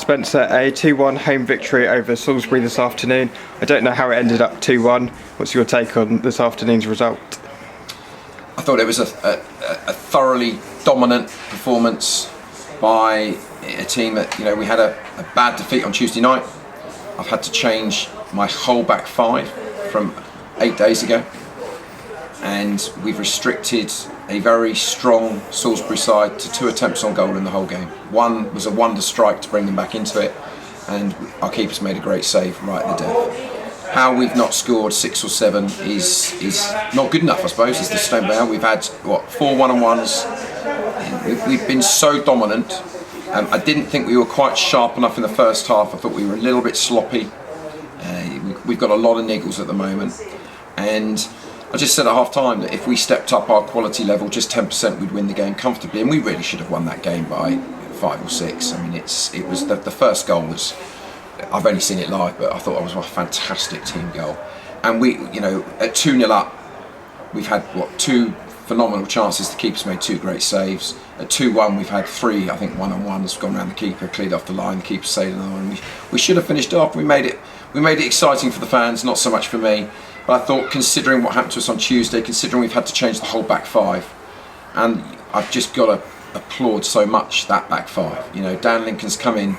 Spencer, a 2-1 home victory over Salisbury this afternoon. I don't know how it ended up 2-1. What's your take on this afternoon's result? I thought it was a thoroughly dominant performance by a team that, we had a bad defeat on Tuesday night. I've had to change my whole back five from 8 days ago, and we've restricted a very strong Salisbury side to 2 attempts on goal in the whole game. One was a wonder strike to bring them back into it, and our keeper's made a great save right at the death. How we've not scored 6 or 7 is not good enough, I suppose, is the stone bound. We've had, 4 1-on-1s. We've been so dominant. I didn't think we were quite sharp enough in the first half. I thought we were a little bit sloppy. We've got a lot of niggles at the moment. And I just said at half time that if we stepped up our quality level just 10%, we'd win the game comfortably, and we really should have won that game by 5 or 6. I mean, it was the first goal was, I've only seen it live, but I thought it was a fantastic team goal. And we, at 2-0 up, we've had 2 phenomenal chances. The keeper's made 2 great saves. At 2-1, we've had 3, I think, 1-on-1s gone around the keeper, cleared off the line. The keeper saved another one. We should have finished it off. We made it exciting for the fans, not so much for me. But I thought, considering what happened to us on Tuesday, considering we've had to change the whole back five, and I've just got to applaud so much that back five. Dan Lincoln's come in,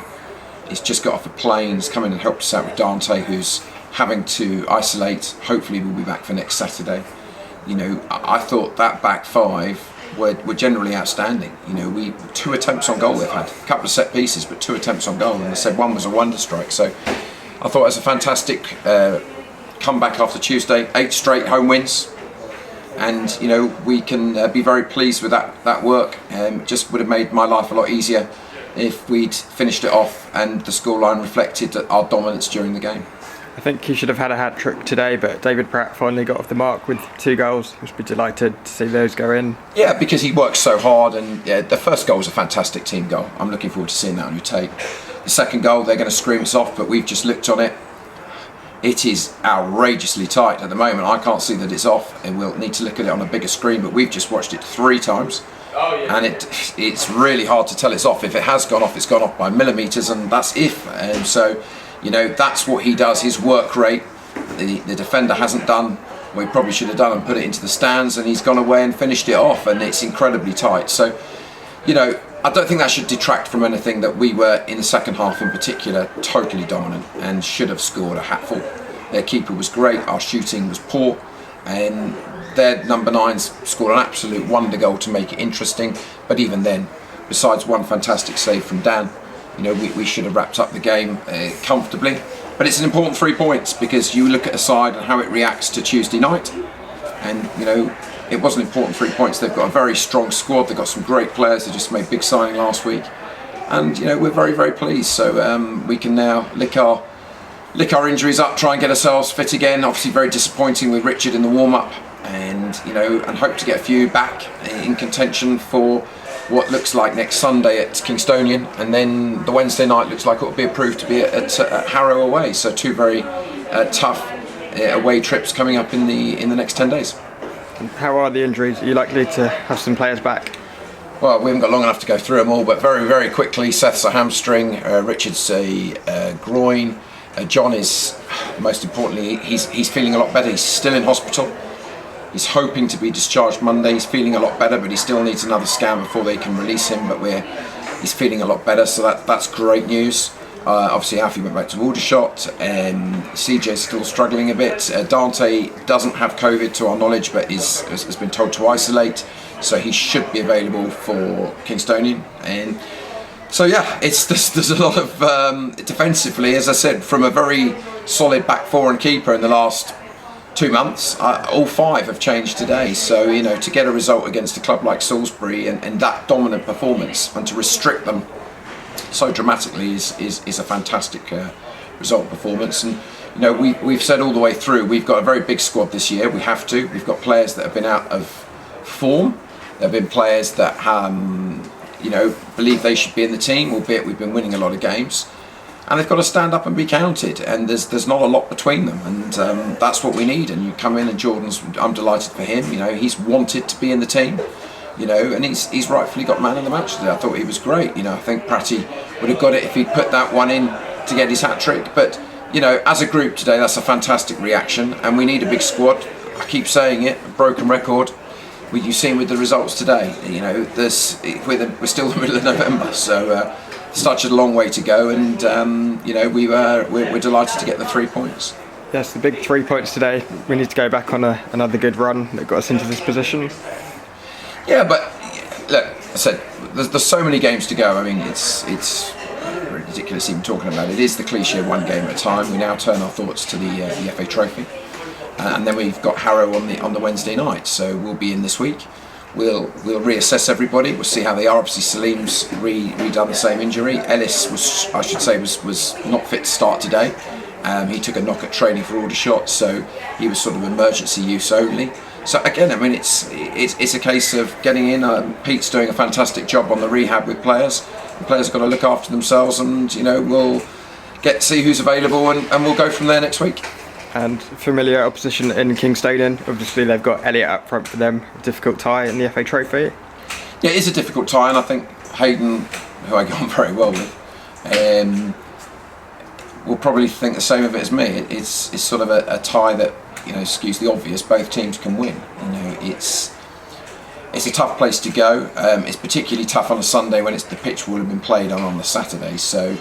he's just got off a plane, he's come in and helped us out with Dante, who's having to isolate. Hopefully we'll be back for next Saturday. I thought that back five were generally outstanding. 2 attempts on goal they've had, a couple of set pieces, but 2 attempts on goal, and I said one was a wonder strike. So I thought it was a fantastic comeback after Tuesday, 8 straight home wins, and we can be very pleased with that work. Just would have made my life a lot easier if we'd finished it off and the scoreline reflected our dominance during the game. I think he should have had a hat-trick today, but David Pratt finally got off the mark with 2 goals. Must be delighted to see those go in. Yeah, because he works so hard, and the first goal was a fantastic team goal. I'm looking forward to seeing that on your tape. The second goal, they're going to scream us off, but we've just looked on it. It is outrageously tight at the moment. I can't see that it's off, and we'll need to look at it on a bigger screen, but we've just watched it 3 times. And it's really hard to tell it's off. If it has gone off, it's gone off by millimetres, and that's if. And so, that's what he does, his work rate. The defender hasn't done what he probably should have done and put it into the stands, and he's gone away and finished it off, and it's incredibly tight. So, I don't think that should detract from anything that we were, in the second half in particular, totally dominant and should have scored a hatful. Their keeper was great, our shooting was poor, and their number 9s scored an absolute wonder goal to make it interesting. But even then, besides one fantastic save from Dan, we should have wrapped up the game comfortably. But it's an important 3 points, because you look at a side and how it reacts to Tuesday night, and it was an important 3 points. They've got a very strong squad. They've got some great players. They just made big signing last week, and we're very, very pleased. So we can now lick our injuries up, try and get ourselves fit again. Obviously, very disappointing with Richard in the warm-up, and and hope to get a few back in contention for what looks like next Sunday at Kingstonian, and then the Wednesday night looks like it will be approved to be at Harrow away. So 2 very tough away trips coming up in the next 10 days. How are the injuries? Are you likely to have some players back? Well, we haven't got long enough to go through them all, but very, very quickly, Seth's a hamstring, Richard's a groin, John is, most importantly, he's feeling a lot better. He's still in hospital. He's hoping to be discharged Monday. He's feeling a lot better, but he still needs another scan before they can release him, but he's feeling a lot better, so that's great news. Obviously, Alfie went back to Aldershot, and CJ's still struggling a bit. Dante doesn't have COVID to our knowledge, but has been told to isolate, so he should be available for Kingstonian. And so there's a lot of defensively, as I said, from a very solid back 4 and keeper in the last 2 months, all 5 have changed today. So to get a result against a club like Salisbury and that dominant performance, and to restrict them so dramatically is a fantastic result performance. And we've said all the way through, we've got a very big squad this year. We have to. We've got players that have been out of form. There have been players that believe they should be in the team, albeit we've been winning a lot of games. And they've got to stand up and be counted, and there's not a lot between them, and that's what we need. And you come in, and I'm delighted for him. He's wanted to be in the team. and he's rightfully got man of the match today. I thought he was great. I think Pratty would have got it if he'd put that one in to get his hat trick. But as a group today, that's a fantastic reaction, and we need a big squad. I keep saying it, a broken record. You've seen with the results today. We're still in the middle of November, so such a long way to go, and we're delighted to get the 3 points. Yes, the big 3 points today. We need to go back on another good run that got us into this position. Yeah, but look, I said there's so many games to go. I mean, it's ridiculous even talking about it. It is the cliche one game at a time. We now turn our thoughts to the FA Trophy, and then we've got Harrow on the Wednesday night. So we'll be in this week. We'll reassess everybody. We'll see how they are. Obviously, Salim's redone the same injury. Ellis was not fit to start today. He took a knock at training for Aldershot, so he was sort of emergency use only. So again, I mean, it's a case of getting in. Pete's doing a fantastic job on the rehab with players. The players have got to look after themselves, and we'll see who's available, and we'll go from there next week. And familiar opposition in Kingstonian. Obviously, they've got Elliot up front for them. A difficult tie in the FA Trophy. Yeah, it is a difficult tie, and I think Hayden, who I get on very well with, will probably think the same of it as me. It's sort of a tie that, excuse the obvious, both teams can win. It's a tough place to go. It's particularly tough on a Sunday when the pitch will have been played on the Saturday. So,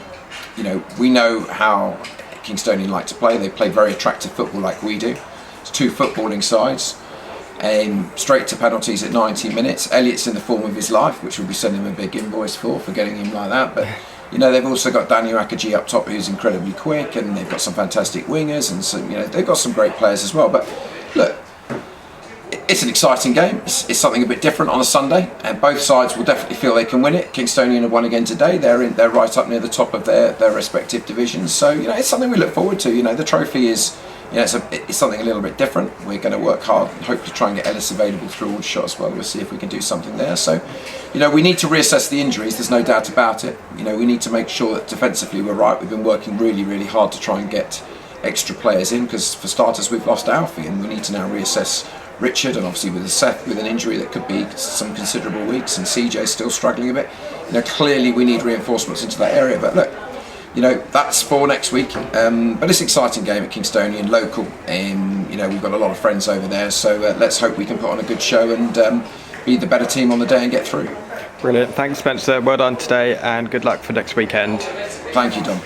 we know how Kingstonian like to play. They play very attractive football like we do. It's two footballing sides. Straight to penalties at 90 minutes. Elliot's in the form of his life, which we'll be sending him a big invoice for getting him like that. But they've also got Daniel Akaji up top, who's incredibly quick, and they've got some fantastic wingers, and some, they've got some great players as well. But look, it's an exciting game. It's something a bit different on a Sunday, and both sides will definitely feel they can win it. Kingstonian have won again today. They're right up near the top of their respective divisions. So it's something we look forward to. The trophy is. It's something a little bit different. We're going to work hard and hopefully try and get Ellis available through Aldershot as well. We'll see if we can do something there. So, we need to reassess the injuries. There's no doubt about it. We need to make sure that defensively we're right. We've been working really, really hard to try and get extra players in, because for starters we've lost Alfie, and we need to now reassess Richard, and obviously with Seth with an injury that could be some considerable weeks, and CJ's still struggling a bit. Clearly we need reinforcements into that area. But look, that's for next week. But it's an exciting game at Kingstonian, local. We've got a lot of friends over there, so let's hope we can put on a good show and be the better team on the day and get through. Brilliant. Thanks, Spencer. Well done today, and good luck for next weekend. Thank you, Dom.